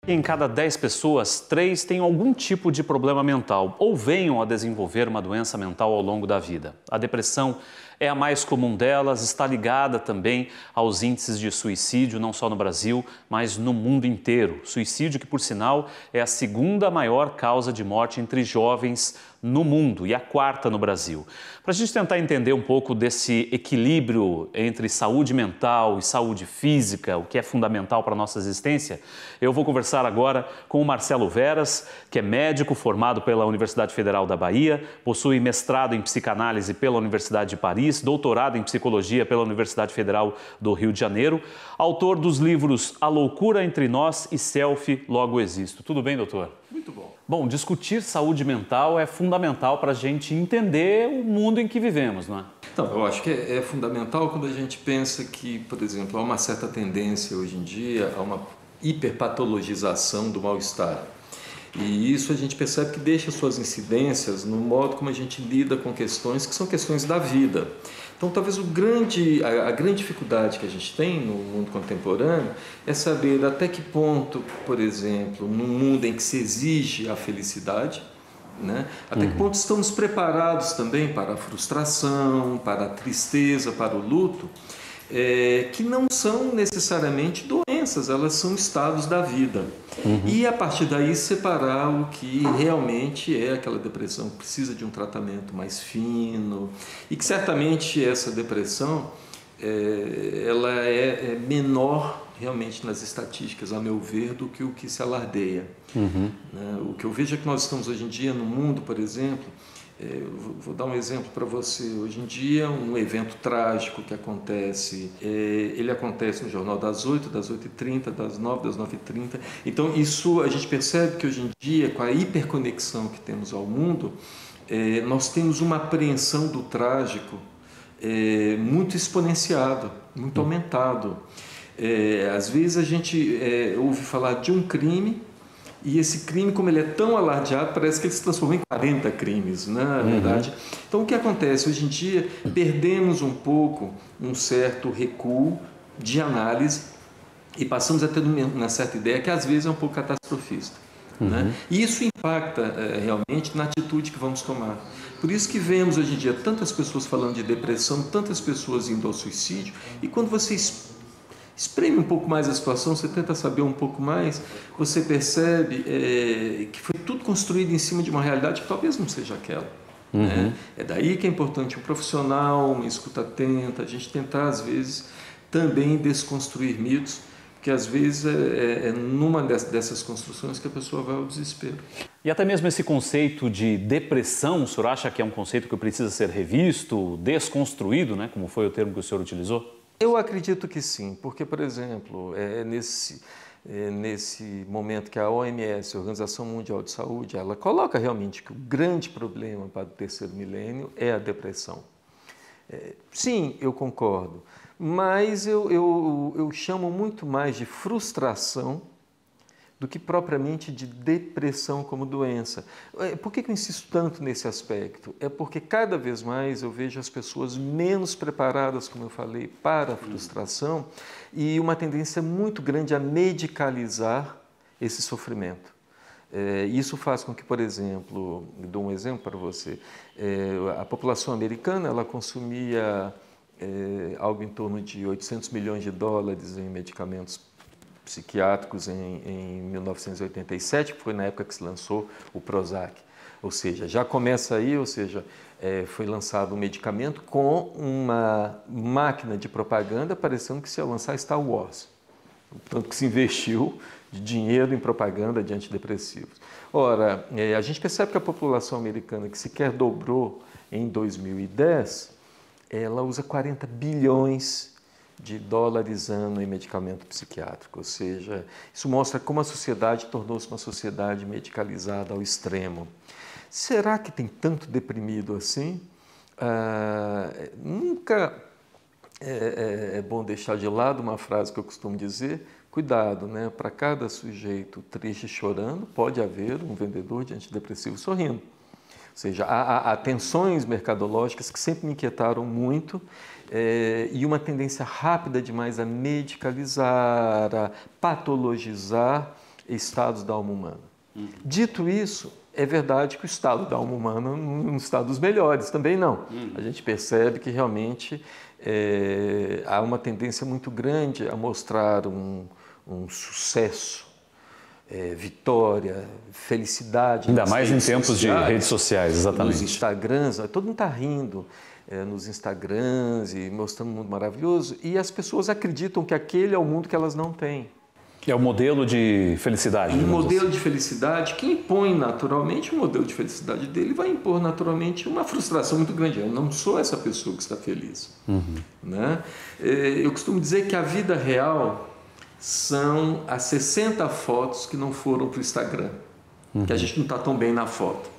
Em cada 10 pessoas, 3 têm algum tipo de problema mental ou venham a desenvolver uma doença mental ao longo da vida. A depressão é a mais comum delas, está ligada também aos índices de suicídio, não só no Brasil, mas no mundo inteiro. Suicídio que, por sinal, é a segunda maior causa de morte entre jovens no mundo e a quarta no Brasil. Para a gente tentar entender um pouco desse equilíbrio entre saúde mental e saúde física, o que é fundamental para a nossa existência, eu vou conversar agora com o Marcelo Veras, que é médico formado pela Universidade Federal da Bahia, possui mestrado em psicanálise pela Universidade de Paris, doutorado em psicologia pela Universidade Federal do Rio de Janeiro, autor dos livros A Loucura Entre Nós e Selfie, Logo Existo. Tudo bem, doutor? Muito bom. Bom, discutir saúde mental é fundamental para a gente entender o mundo em que vivemos, não é? Então, eu acho que é fundamental quando a gente pensa que, por exemplo, há uma certa tendência hoje em dia a uma hiperpatologização do mal-estar. E isso a gente percebe que deixa suas incidências no modo como a gente lida com questões que são questões da vida. Então, talvez a grande dificuldade que a gente tem no mundo contemporâneo é saber até que ponto, por exemplo, num mundo em que se exige a felicidade, né? Até que ponto estamos preparados também para a frustração, para a tristeza, para o luto, que não são necessariamente doenças, elas são estados da vida. E a partir daí separar o que realmente é aquela depressão que precisa de um tratamento mais fino e que certamente essa depressão ela é menor realmente nas estatísticas, a meu ver, do que o que se alardeia. Né? O que eu vejo é que nós estamos hoje em dia no mundo, por exemplo, vou dar um exemplo para você. Hoje em dia, um evento trágico que acontece, ele acontece no Jornal das 8, das 8h30, das 9, das 9h30. Então, isso a gente percebe que hoje em dia, com a hiperconexão que temos ao mundo, nós temos uma apreensão do trágico muito exponenciado, muito aumentado. Às vezes a gente ouve falar de um crime e esse crime, como ele é tão alardeado, parece que ele se transformou em 40 crimes, né, na verdade. Então, o que acontece? Hoje em dia, perdemos um pouco um certo recuo de análise e passamos a ter uma certa ideia que, às vezes, é um pouco catastrofista. Né? E isso impacta realmente na atitude que vamos tomar. Por isso que vemos hoje em dia tantas pessoas falando de depressão, tantas pessoas indo ao suicídio, e quando você espreme um pouco mais a situação, você tenta saber um pouco mais, você percebe que foi tudo construído em cima de uma realidade que talvez não seja aquela. Né? É daí que é importante um profissional, uma escuta atenta, a gente tentar, às vezes, também desconstruir mitos, porque às vezes é numa dessas construções que a pessoa vai ao desespero. E até mesmo esse conceito de depressão, o senhor acha que é um conceito que precisa ser revisto, desconstruído, né, como foi o termo que o senhor utilizou? Eu acredito que sim, porque, por exemplo, nesse momento que a OMS, a Organização Mundial de Saúde, ela coloca realmente que o grande problema para o terceiro milênio é a depressão. Sim, eu concordo, mas eu chamo muito mais de frustração do que propriamente de depressão como doença. Por que eu insisto tanto nesse aspecto? É porque cada vez mais eu vejo as pessoas menos preparadas, como eu falei, para a frustração e uma tendência muito grande a medicalizar esse sofrimento. Isso faz com que, por exemplo, dou um exemplo para você, a população americana ela consumia algo em torno de 800 milhões de dólares em medicamentos psiquiátricos em 1987, que foi na época que se lançou o Prozac. Ou seja, já começa aí, ou seja, foi lançado um medicamento com uma máquina de propaganda parecendo que se ia lançar Star Wars. Tanto que se investiu de dinheiro em propaganda de antidepressivos. Ora, a gente percebe que a população americana, que sequer dobrou em 2010, ela usa 40 bilhões de dólares ano em medicamento psiquiátrico, ou seja, isso mostra como a sociedade tornou-se uma sociedade medicalizada ao extremo. Será que tem tanto deprimido assim? Nunca é bom deixar de lado uma frase que eu costumo dizer, cuidado, né? Para cada sujeito triste chorando, pode haver um vendedor de antidepressivo sorrindo. Ou seja, há tensões mercadológicas que sempre me inquietaram muito e uma tendência rápida demais a medicalizar, a patologizar estados da alma humana. Dito isso, é verdade que o estado da alma humana não está dos melhores, também não. A gente percebe que realmente há uma tendência muito grande a mostrar um sucesso, vitória, felicidade. Ainda mais em tempos de redes sociais, exatamente. Nos Instagrams, todo mundo está rindo nos Instagrams e mostrando um mundo maravilhoso, e as pessoas acreditam que aquele é o mundo que elas não têm. É o modelo de felicidade. Um modelo de felicidade que impõe naturalmente o modelo de felicidade dele, vai impor naturalmente uma frustração muito grande. Eu não sou essa pessoa que está feliz. Né? Eu costumo dizer que a vida real são as 60 fotos que não foram para o Instagram, que a gente não está tão bem na foto.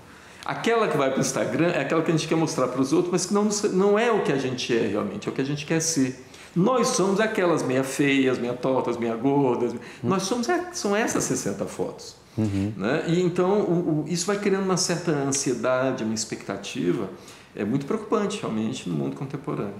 Aquela que vai para o Instagram é aquela que a gente quer mostrar para os outros, mas que não é o que a gente é realmente, é o que a gente quer ser. Nós somos aquelas meia feias, meia tortas, meia gordas. Nós são essas 60 fotos. Né? E então isso vai criando uma certa ansiedade, uma expectativa. É muito preocupante realmente no mundo contemporâneo.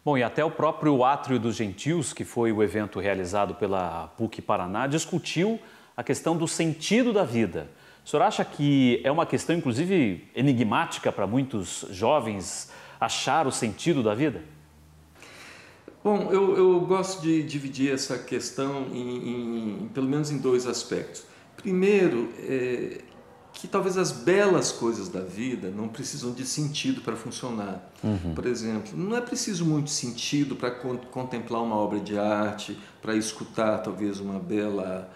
Bom, e até o próprio Átrio dos Gentios, que foi o evento realizado pela PUC Paraná, discutiu a questão do sentido da vida. O senhor acha que é uma questão, inclusive, enigmática para muitos jovens achar o sentido da vida? Bom, eu gosto de dividir essa questão pelo menos em dois aspectos. Primeiro, que talvez as belas coisas da vida não precisam de sentido para funcionar. Por exemplo, não é preciso muito sentido para contemplar uma obra de arte, para escutar talvez uma bela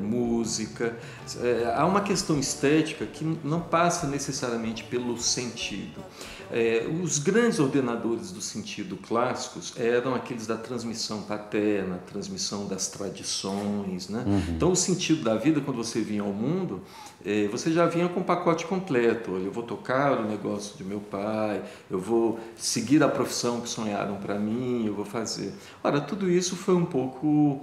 música. Há uma questão estética que não passa necessariamente pelo sentido. Os grandes ordenadores do sentido clássicos eram aqueles da transmissão paterna, transmissão das tradições, né? Então o sentido da vida, quando você vinha ao mundo, você já vinha com um pacote completo. Eu vou tocar o negócio de meu pai, eu vou seguir a profissão que sonharam para mim, eu vou fazer. Ora, tudo isso foi um pouco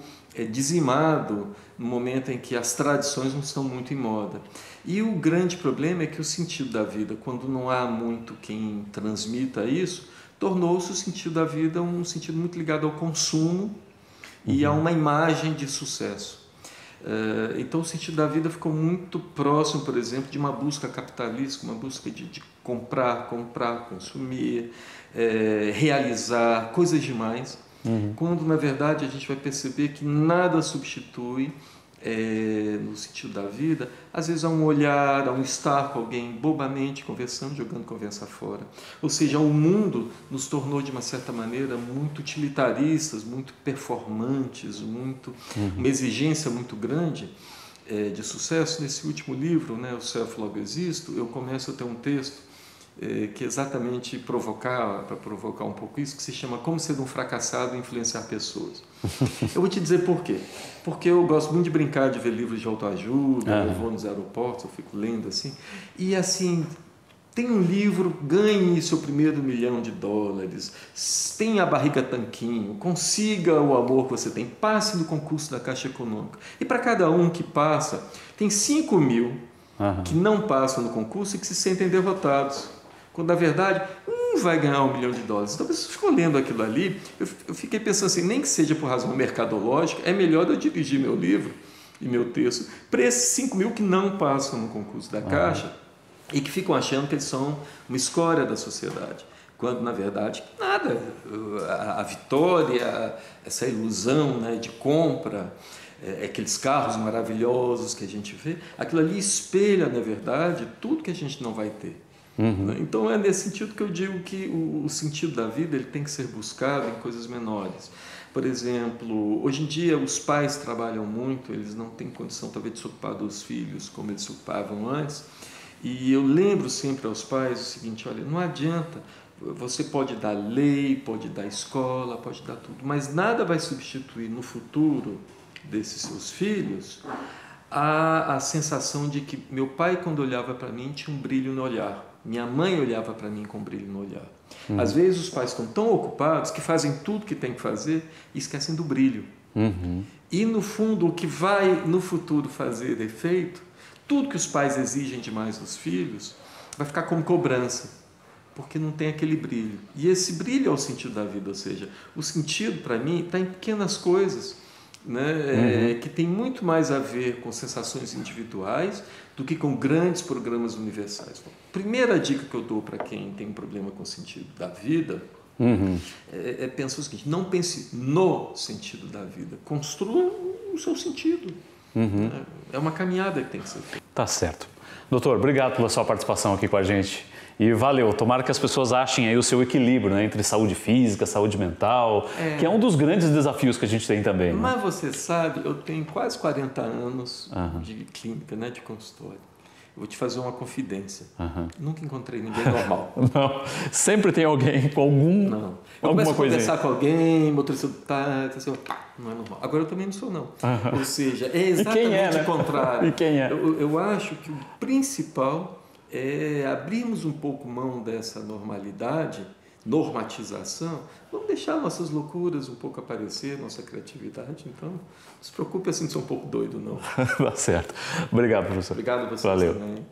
dizimado no momento em que as tradições não estão muito em moda. E o grande problema é que o sentido da vida, quando não há muito quem transmita isso, tornou-se o sentido da vida um sentido muito ligado ao consumo e a uma imagem de sucesso. Então o sentido da vida ficou muito próximo, por exemplo, de uma busca capitalista, uma busca de comprar, consumir, realizar coisas demais, quando na verdade a gente vai perceber que nada substitui no sentido da vida, às vezes a um olhar, a um estar com alguém bobamente conversando, jogando conversa fora. Ou seja, o mundo nos tornou de uma certa maneira muito utilitaristas, muito performantes, uma exigência muito grande de sucesso. Nesse último livro, né, O Self Logo Existo, eu começo a ter um texto que exatamente para provocar um pouco isso, que se chama Como Ser um Fracassado e Influenciar Pessoas. Eu vou te dizer por quê. Porque eu gosto muito de brincar, de ver livros de autoajuda, eu vou nos aeroportos, eu fico lendo assim, e assim, tem um livro, ganhe seu primeiro $1 milhão, tenha a barriga tanquinho, consiga o amor que você tem, passe no concurso da Caixa Econômica. E para cada um que passa, tem 5 mil que não passam no concurso e que se sentem derrotados. Quando, na verdade, vai ganhar $1 milhão. Então, você ficou lendo aquilo ali, eu fiquei pensando assim, nem que seja por razão mercadológica, é melhor eu dirigir meu livro e meu texto para esses 5 mil que não passam no concurso da Caixa e que ficam achando que eles são uma escória da sociedade. Quando, na verdade, nada. A vitória, essa ilusão, né, de compra, aqueles carros maravilhosos que a gente vê, aquilo ali espelha, na verdade, tudo que a gente não vai ter. Então é nesse sentido que eu digo que o sentido da vida ele tem que ser buscado em coisas menores. Por exemplo, hoje em dia os pais trabalham muito, eles não têm condição talvez de se ocupar dos filhos como eles se ocupavam antes, e eu lembro sempre aos pais o seguinte: olha, não adianta, você pode dar lei, pode dar escola, pode dar tudo, mas nada vai substituir no futuro desses seus filhos a sensação de que meu pai, quando olhava para mim, tinha um brilho no olhar. Minha mãe olhava para mim com brilho no olhar. Às vezes os pais estão tão ocupados que fazem tudo que tem que fazer e esquecem do brilho. E no fundo, o que vai no futuro fazer efeito, tudo que os pais exigem demais dos filhos, vai ficar como cobrança, porque não tem aquele brilho. E esse brilho é o sentido da vida, ou seja, o sentido para mim está em pequenas coisas. né, que tem muito mais a ver com sensações individuais do que com grandes programas universais. Primeira dica que eu dou para quem tem um problema com o sentido da vida é pensar o seguinte: não pense no sentido da vida, construa o seu sentido. É uma caminhada que tem que ser feita. Tá certo. Doutor, obrigado pela sua participação aqui com a gente. E valeu, tomara que as pessoas achem aí o seu equilíbrio, né, entre saúde física, saúde mental, que é um dos grandes desafios que a gente tem também. Mas né? você sabe, eu tenho quase 40 anos de clínica, né, de consultório. Eu vou te fazer uma confidência. Nunca encontrei ninguém normal. Não, sempre tem alguém com Não. Eu alguma começo a coisa conversar com alguém, motorista assim, não é normal. Agora eu também não sou, não. Ou seja, é exatamente o contrário. E quem é? Eu acho que o principal é abrirmos um pouco mão dessa normalidade, normatização, não deixar nossas loucuras um pouco aparecer, nossa criatividade. Então, não se preocupe assim de ser um pouco doido, não. Tá certo. Obrigado, professor. Obrigado a vocês Valeu. também.